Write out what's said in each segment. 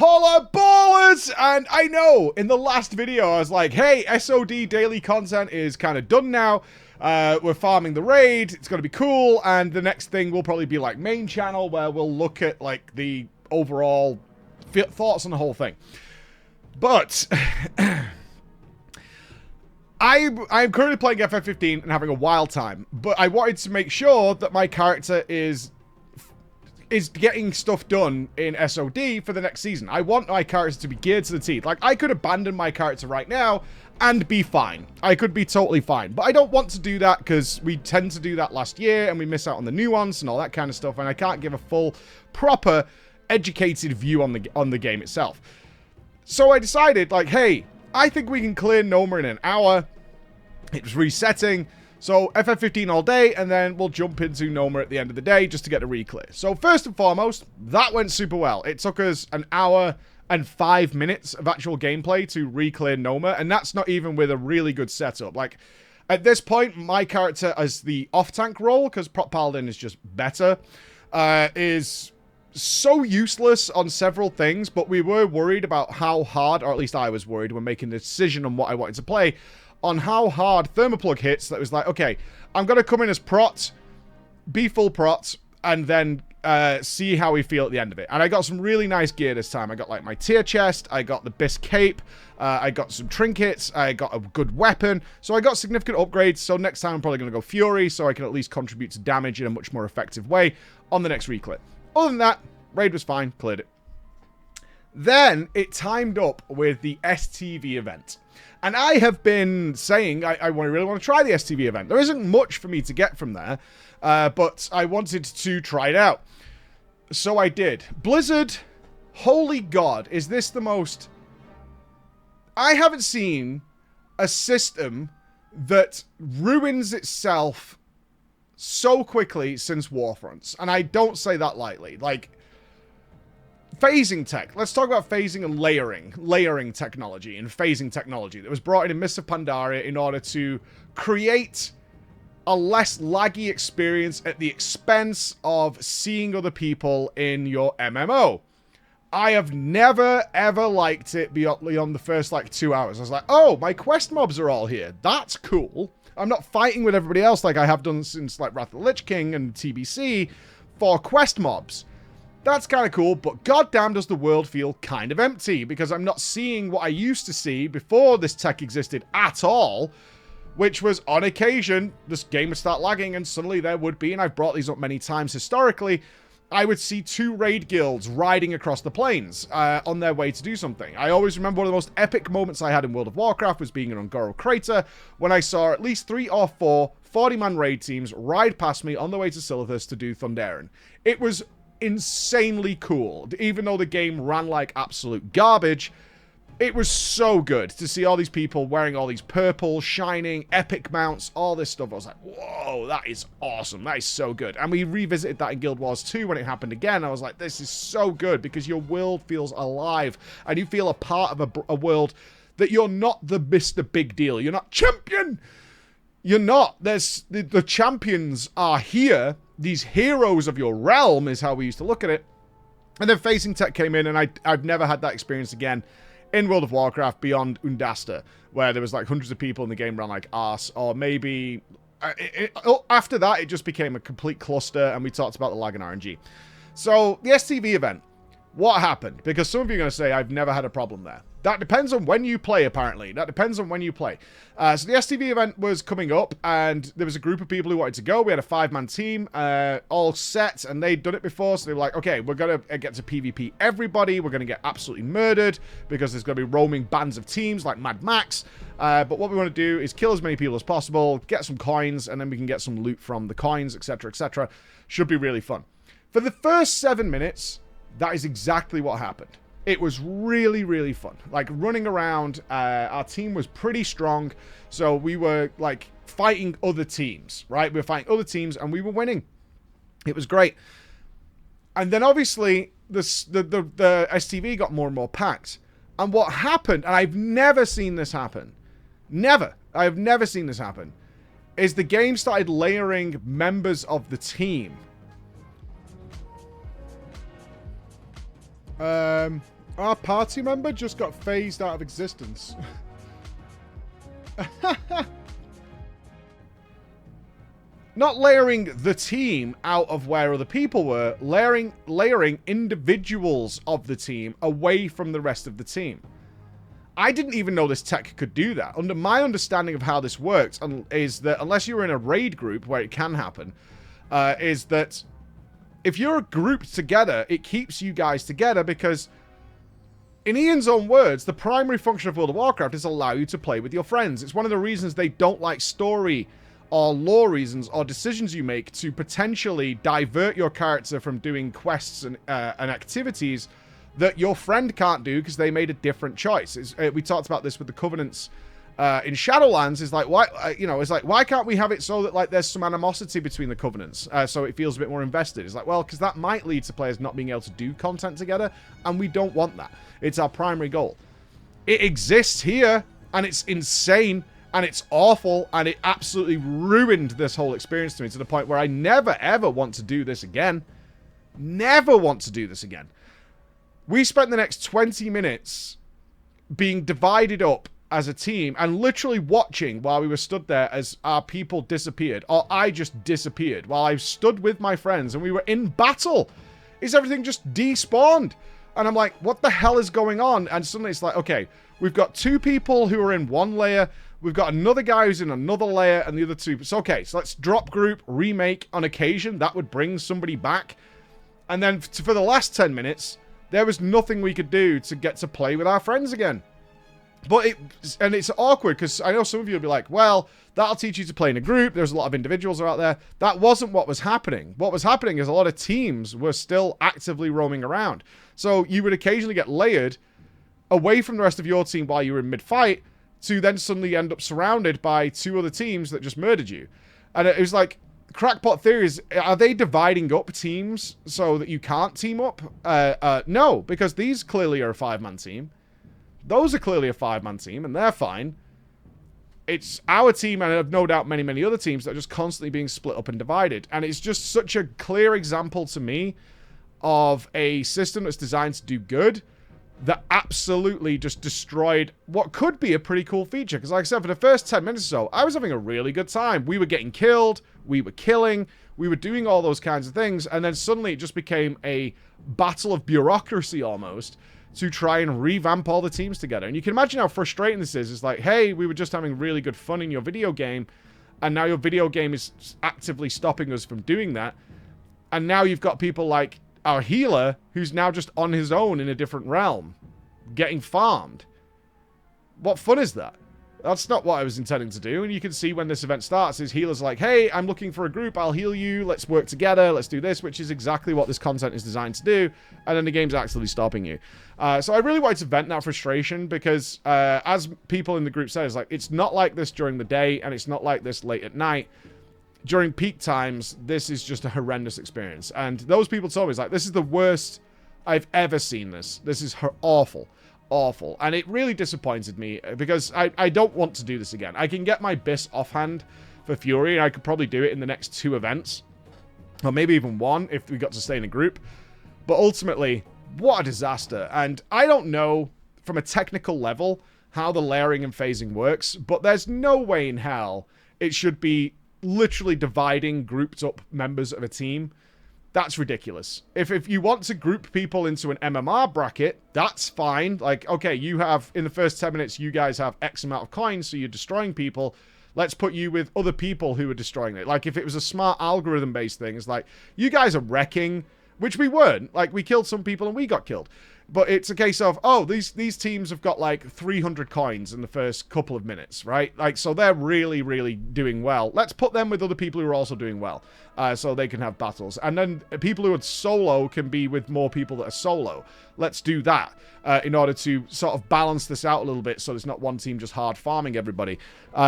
Holla ballers! And I know in the last video I was like, hey, SOD daily content is kind of done now. We're farming the raid. It's going to be cool. And the next thing will probably be like main channel where we'll look at like the overall thoughts on the whole thing. But I'm currently playing FF15 and having a wild time. But I wanted to make sure that my character is getting stuff done in SOD for the next season. I want my character to be geared to the teeth. Like, I could abandon my character right now and be fine. I could be totally fine. But I don't want to do that because we tend to do that last year and we miss out on the nuance and all that kind of stuff. And I can't give a full, proper, educated view on the game itself. So I decided, like, hey, I think we can clear Noma in an hour. It was resetting. So FF15 all day, and then we'll jump into Noma at the end of the day just to get a re-clear. So first and foremost, that went super well. It took us an hour and 5 minutes of actual gameplay to re-clear Noma, and that's not even with a really good setup. Like, at this point, my character as the off-tank role, because Prot Paladin is just better, is so useless on several things, but we were worried about how hard, or at least I was worried when making the decision on what I wanted to play, on how hard Thermoplug hits. That was like, okay, I'm going to come in as Prot, be full Prot, and then see how we feel at the end of it. And I got some really nice gear this time. I got like my tier chest, I got the Bisque cape, I got some trinkets, I got a good weapon. So I got significant upgrades. So next time I'm probably going to go Fury, so I can at least contribute to damage in a much more effective way on the next reclit. Other than that, raid was fine, cleared it. Then it timed up with the STV event. And I have been saying I really want to try the STV event. There isn't much for me to get from there, but I wanted to try it out. So I did. Blizzard, holy God, is this the most... I haven't seen a system that ruins itself so quickly since Warfronts. And I don't say that lightly. Like, phasing tech. Let's talk about phasing and layering. Layering technology and phasing technology that was brought in Mists of Pandaria in order to create a less laggy experience at the expense of seeing other people in your MMO. I have never, ever liked it beyond the first, like, 2 hours. I was like, oh, my quest mobs are all here. That's cool. I'm not fighting with everybody else like I have done since, like, Wrath of the Lich King and TBC for quest mobs. That's kind of cool, but goddamn does the world feel kind of empty, because I'm not seeing what I used to see before this tech existed at all, which was, on occasion, this game would start lagging, and suddenly there would be, and I've brought these up many times historically, I would see 2 raid guilds riding across the plains on their way to do something. I always remember one of the most epic moments I had in World of Warcraft was being in Ungoro Crater, when I saw at least 3 or 4 40-man raid teams ride past me on the way to Silithus to do Thunderen. It was insanely cool. Even though the game ran like absolute garbage, it was so good to see all these people wearing all these purple, shining, epic mounts, all this stuff. I was like, whoa, that is awesome. That is so good. And we revisited that in Guild Wars 2 when it happened again. I was like, this is so good, because your world feels alive and you feel a part of a world that you're not the Mr. Big Deal. You're not champion. You're not. There's the champions are here. These heroes of your realm is how we used to look at it. And then phasing tech came in, and I've never had that experience again in World of Warcraft beyond Undasta, where there was like hundreds of people and the game ran like arse. Or maybe after that, it just became a complete cluster, and we talked about the lag and RNG. So the STV event, what happened? Because some of you are going to say, I've never had a problem there. That depends on when you play, apparently. That depends on when you play. So the STV event was coming up, and there was a group of people who wanted to go. We had a 5-man team, all set, and they'd done it before, so they were like, okay, we're going to get to PvP everybody. We're going to get absolutely murdered, because there's going to be roaming bands of teams like Mad Max. But what we want to do is kill as many people as possible, get some coins, and then we can get some loot from the coins, etc., etc. Should be really fun. For the first 7 minutes, that is exactly what happened. It was really, really fun. Like, running around, our team was pretty strong, so we were, like, fighting other teams, right? We were fighting other teams, and we were winning. It was great. And then, obviously, the STV got more and more packed. And what happened, and I've never seen this happen, never, I have never seen this happen, is the game started layering members of the team. Our party member just got phased out of existence. Not layering the team out of where other people were, layering individuals of the team away from the rest of the team. I didn't even know this tech could do that. Under my understanding of how this works is that unless you're in a raid group where it can happen, is that if you're grouped together, it keeps you guys together because in Ian's own words, the primary function of World of Warcraft is allow you to play with your friends. It's one of the reasons they don't like story or lore reasons or decisions you make to potentially divert your character from doing quests and activities that your friend can't do because they made a different choice. We talked about this with the Covenants in Shadowlands. Is like why it's like why can't we have it so that like there's some animosity between the Covenants so it feels a bit more invested? It's like, well, because that might lead to players not being able to do content together, and we don't want that. It's our primary goal. It exists here, and it's insane. And it's awful, and it absolutely ruined this whole experience to me to the point where I never, ever want to do this again. Never want to do this again. We spent the next 20 minutes being divided up as a team and literally watching while we were stood there as our people disappeared, or I just disappeared while I stood with my friends and we were in battle. Is everything just despawned? And I'm like, what the hell is going on? And suddenly it's like, okay, we've got two people who are in one layer. We've got another guy who's in another layer and the other two. It's okay. So let's drop group, remake on occasion. That would bring somebody back. And then for the last 10 minutes, there was nothing we could do to get to play with our friends again. But it's awkward because I know some of you will be like, well, that'll teach you to play in a group. There's a lot of individuals out there. That wasn't what was happening. What was happening is a lot of teams were still actively roaming around. So you would occasionally get layered away from the rest of your team while you were in mid-fight, to then suddenly end up surrounded by two other teams that just murdered you. And it was like, crackpot theories, are they dividing up teams so that you can't team up? No, because these clearly are a 5-man team. Those are clearly a 5-man team, and they're fine. It's our team, and I have no doubt many, many other teams that are just constantly being split up and divided. And it's just such a clear example to me of a system that's designed to do good that absolutely just destroyed what could be a pretty cool feature. Because like I said, for the first 10 minutes or so, I was having a really good time. We were getting killed, we were killing, we were doing all those kinds of things, and then suddenly it just became a battle of bureaucracy almost to try and revamp all the teams together. And you can imagine how frustrating this is. It's like, hey, we were just having really good fun in your video game, and now your video game is actively stopping us from doing that. And now you've got people like our healer, who's now just on his own in a different realm, getting farmed. What fun is that? That's not what I was intending to do. And you can see when this event starts, his healer's like, hey, I'm looking for a group, I'll heal you, let's work together, let's do this, which is exactly what this content is designed to do. And then the game's actually stopping you. So I really wanted to vent that frustration because, as people in the group said, it's like, it's not like this during the day, and it's not like this late at night. During peak times, this is just a horrendous experience. And those people told me, it's like, this is the worst I've ever seen this. This is awful. Awful. And it really disappointed me because I don't want to do this again. I can get my BIS offhand for Fury, and I could probably do it in the next 2 events. Or maybe even 1 if we got to stay in a group. But ultimately, what a disaster. And I don't know from a technical level how the layering and phasing works, but there's no way in hell it should be literally dividing grouped up members of a team. That's ridiculous. If you want to group people into an MMR bracket, that's fine. Like, okay, you have, in the first 10 minutes, you guys have X amount of coins, so you're destroying people. Let's put you with other people who are destroying it. Like, if it was a smart algorithm-based thing, it's like, you guys are wrecking, which we weren't. Like, we killed some people and we got killed. But it's a case of, oh, these teams have got like 300 coins in the first couple of minutes, right? Like, so they're really, really doing well. Let's put them with other people who are also doing well, so they can have battles. And then people who are solo can be with more people that are solo. Let's do that in order to sort of balance this out a little bit so there's not one team just hard farming everybody.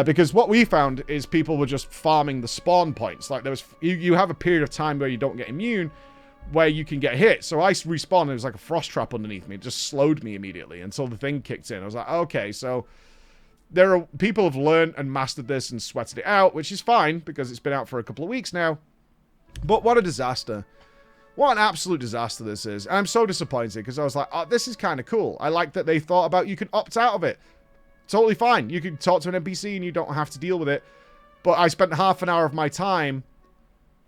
Because what we found is people were just farming the spawn points. Like, there was you have a period of time where you don't get immune, where you can get hit. So I respawned, and it was like a frost trap underneath me. It just slowed me immediately until the thing kicked in. I was like, okay, so there are people have learned and mastered this and sweated it out, which is fine because it's been out for a couple of weeks now. But what a disaster. What an absolute disaster this is. And I'm so disappointed because I was like, oh, this is kind of cool. I like that they thought about you can opt out of it. Totally fine. You can talk to an NPC and you don't have to deal with it. But I spent half an hour of my time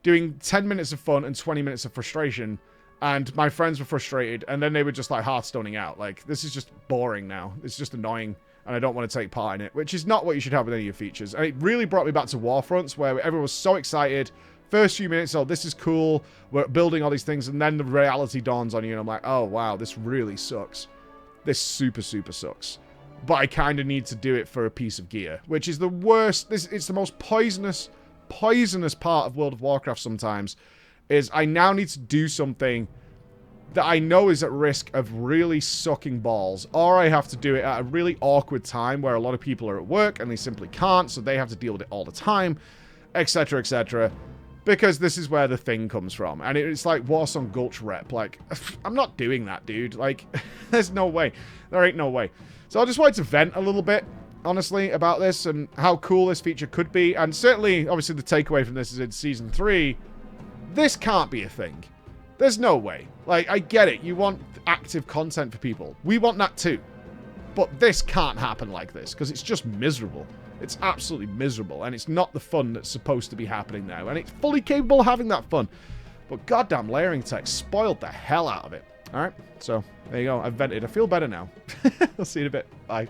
doing 10 minutes of fun and 20 minutes of frustration. And my friends were frustrated. And then they were just like Hearthstoning out. Like, this is just boring now. It's just annoying. And I don't want to take part in it. Which is not what you should have with any of your features. And it really brought me back to Warfronts, where everyone was so excited. First few minutes, oh, this is cool. We're building all these things. And then the reality dawns on you. And I'm like, oh, wow, this really sucks. This super, super sucks. But I kind of need to do it for a piece of gear. Which is the worst. It's the most poisonous part of World of Warcraft sometimes. Is I now need to do something that I know is at risk of really sucking balls. Or I have to do it at a really awkward time where a lot of people are at work and they simply can't. So they have to deal with it all the time. Etc, etc. Because this is where the thing comes from. And it's like Warsong Gulch rep. Like, I'm not doing that, dude. Like, there's no way. There ain't no way. So I just wanted to vent a little bit, honestly, about this and how cool this feature could be. And certainly, obviously, the takeaway from this is in Season 3, this can't be a thing. There's no way. Like, I get it. You want active content for people. We want that too. But this can't happen like this because it's just miserable. It's absolutely miserable. And it's not the fun that's supposed to be happening now. And it's fully capable of having that fun. But goddamn layering tech spoiled the hell out of it. Alright, so there you go. I've vented. I feel better now. I'll see you in a bit. Bye.